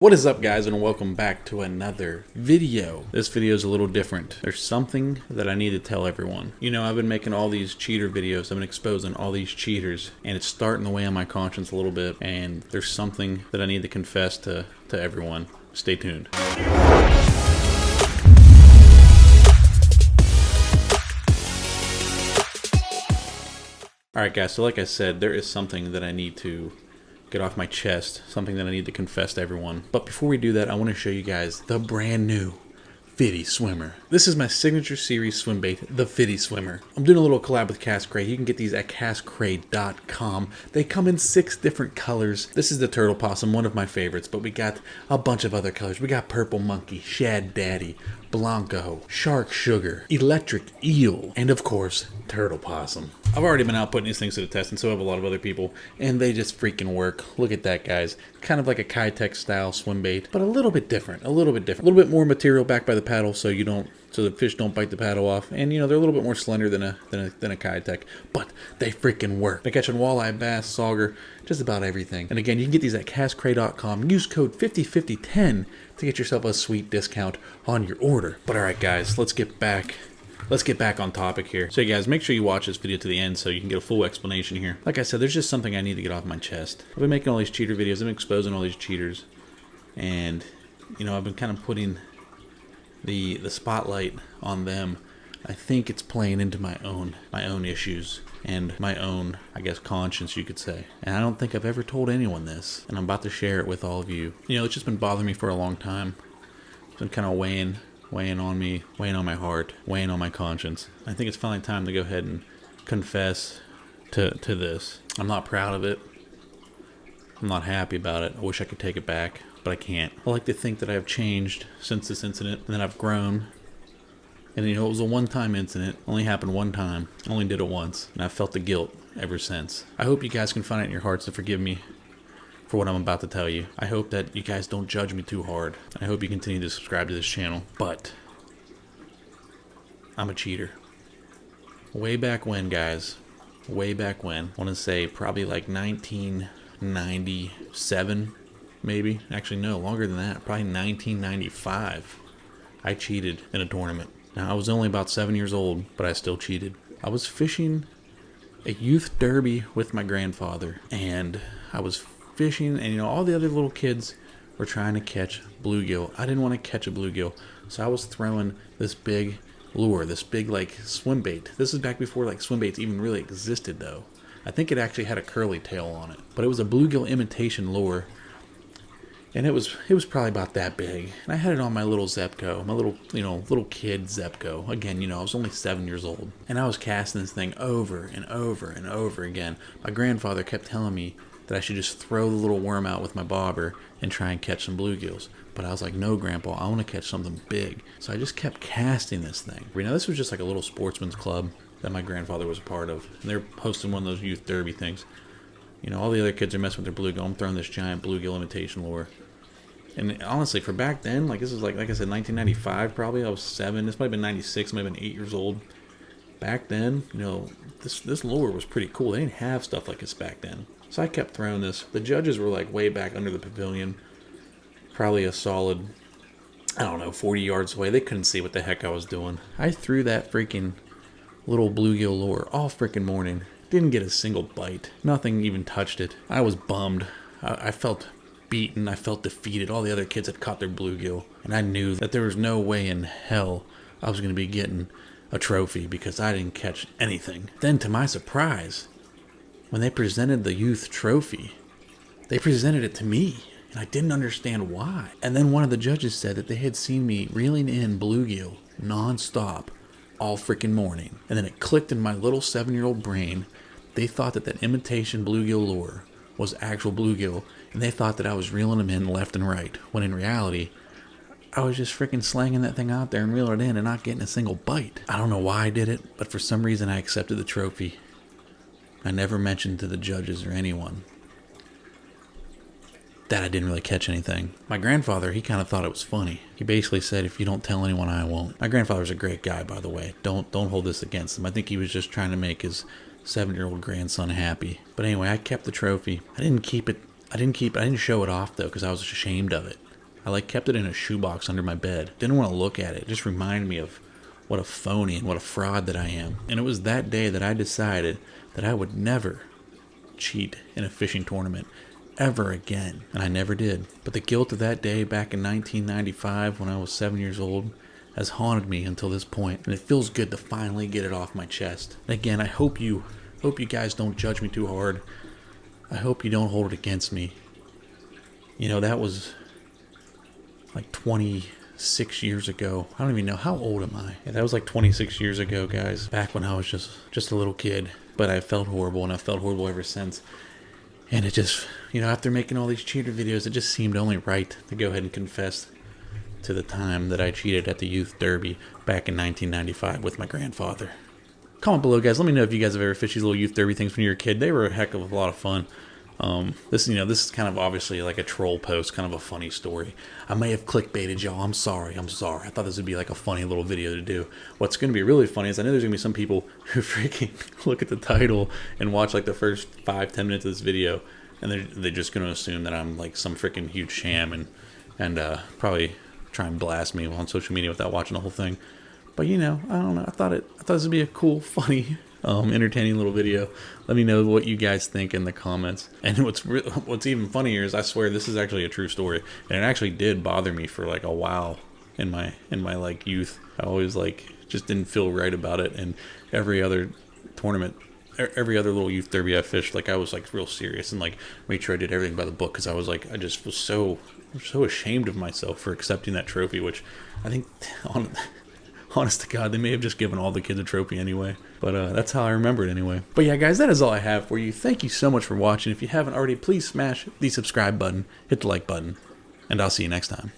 What is up, guys, and welcome back to another video. This video is a little different. There's something that I need to tell everyone. You know, I've been making all these cheater videos. I've been exposing all these cheaters, and it's starting to weigh on my conscience a little bit, and there's something that I need to confess to everyone. Stay tuned. Alright guys, so like I said, there is something that I need to get off my chest, something that I need to confess to everyone. But before we do that, I want to show you guys the brand new Fitty Swimmer. This is my signature series swim bait, the Fitty Swimmer. I'm doing a little collab with Cascray. You can get these at cascray.com. They come in 6 different colors. This is the Turtle Possum, one of my favorites, but we got a bunch of other colors. We got Purple Monkey, Shad Daddy, Blanco, Shark Sugar, Electric Eel, and of course, Turtle Possum. I've already been out putting these things to the test, and so have a lot of other people, and they just freaking work. Look at that, guys. Kind of like a Kitech style swim bait, but a little bit different, a little bit more material backed by the paddle, so the fish don't bite the paddle off, and you know, they're a little bit more slender than a Kitech, but they freaking work. They're catching walleye, bass, sauger, just about everything. And again, you can get these at cascray.com. Use code 505010 to get yourself a sweet discount on your order. But all right, guys, let's get back on topic here. So guys, make sure you watch this video to the end so you can get a full explanation here. Like I said, there's just something I need to get off my chest. I've been making all these cheater videos. I've been exposing all these cheaters, and you know, I've been kind of putting the spotlight on them. I think it's playing into my own issues and my own, I guess, conscience, you could say. And I don't think I've ever told anyone this, and I'm about to share it with all of you. You know, it's just been bothering me for a long time. It's been kind of weighing on me, weighing on my heart, weighing on my conscience. I think it's finally time to go ahead and confess to this. I'm not proud of it. I'm not happy about it. I wish I could take it back, but I can't. I like to think that I have changed since this incident, and that I've grown. And you know, it was a one-time incident. Only happened one time. Only did it once, and I've felt the guilt ever since. I hope you guys can find it in your hearts to forgive me for what I'm about to tell you. I hope that you guys don't judge me too hard. I hope you continue to subscribe to this channel. But I'm a cheater. Way back when, guys. Way back when. I want to say probably like 1997, maybe. Actually, no, longer than that. Probably 1995. I cheated in a tournament. Now, I was only about 7 years old, but I still cheated. I was fishing a youth derby with my grandfather, and I was fishing, and you know, all the other little kids were trying to catch bluegill. I didn't want to catch a bluegill, so I was throwing this big lure, this big like swim bait. This is back before like swim baits even really existed, though. I think it actually had a curly tail on it, but it was a bluegill imitation lure, and it was probably about that big. And I had it on my little Zepco, my little kid Zepco. Again, you know, I was only 7 years old, and I was casting this thing over and over and over again. My grandfather kept telling me that I should just throw the little worm out with my bobber and try and catch some bluegills. But I was like, no, Grandpa, I want to catch something big. So I just kept casting this thing. You know, this was just like a little sportsman's club that my grandfather was a part of. And they're hosting one of those youth derby things. You know, all the other kids are messing with their bluegill. I'm throwing this giant bluegill imitation lure. And honestly, for back then, like this is like I said, 1995 probably. I was 7. This might have been 96. Might have been 8 years old. Back then, you know, this lure was pretty cool. They didn't have stuff like this back then. So I kept throwing this. The judges were like way back under the pavilion. Probably a solid, I don't know, 40 yards away. They couldn't see what the heck I was doing. I threw that freaking little bluegill lure all freaking morning. Didn't get a single bite. Nothing even touched it. I was bummed. I felt beaten. I felt defeated. All the other kids had caught their bluegill. And I knew that there was no way in hell I was going to be getting a trophy because I didn't catch anything. Then to my surprise, when they presented the youth trophy, they presented it to me, and I didn't understand why. And then one of the judges said that they had seen me reeling in bluegill non-stop all freaking morning. And then it clicked in my little 7-year-old brain. They thought that that imitation bluegill lure was actual bluegill, and they thought that I was reeling them in left and right, when in reality, I was just freaking slanging that thing out there and reeling it in and not getting a single bite. I don't know why I did it, but for some reason I accepted the trophy. I never mentioned to the judges or anyone that I didn't really catch anything. My grandfather, he kind of thought it was funny. He basically said, if you don't tell anyone, I won't. My grandfather's a great guy, by the way. Don't hold this against him. I think he was just trying to make his 7-year-old grandson happy. But anyway, I kept the trophy. I didn't show it off, though, because I was ashamed of it. I like kept it in a shoebox under my bed. Didn't want to look at it. It just reminded me of what a phony and what a fraud that I am. And it was that day that I decided that I would never cheat in a fishing tournament ever again. And I never did. But the guilt of that day back in 1995 when I was 7 years old has haunted me until this point. And it feels good to finally get it off my chest. And again, I hope you guys don't judge me too hard. I hope you don't hold it against me. You know, that was like 26 years ago. I don't even know, how old am I? Yeah, that was like 26 years ago, guys. Back when I was just a little kid. But I felt horrible, and I felt horrible ever since. And it just, you know, after making all these cheater videos, it just seemed only right to go ahead and confess to the time that I cheated at the youth derby back in 1995 with my grandfather. Comment below, guys. Let me know if you guys have ever fished these little youth derby things when you were a kid. They were a heck of a lot of fun. This is kind of obviously like a troll post, kind of a funny story. I may have clickbaited y'all. I'm sorry. I thought this would be like a funny little video to do. What's going to be really funny is I know there's going to be some people who freaking look at the title and watch like the first 5-10 minutes of this video, and they're just going to assume that I'm like some freaking huge sham and probably try and blast me on social media without watching the whole thing. But you know, I don't know. I thought this would be a cool, funny, entertaining little video. Let me know what you guys think in the comments. And what's even funnier is I swear this is actually a true story, and it actually did bother me for like a while in my like youth. I always like just didn't feel right about it. And every other tournament, every other little youth derby I fished, like I was like real serious and like made sure I did everything by the book, because I was like, I just was so ashamed of myself for accepting that trophy, which I think honest to God, they may have just given all the kids a trophy anyway. But that's how I remember it anyway. But yeah, guys, that is all I have for you. Thank you so much for watching. If you haven't already, please smash the subscribe button, hit the like button, and I'll see you next time.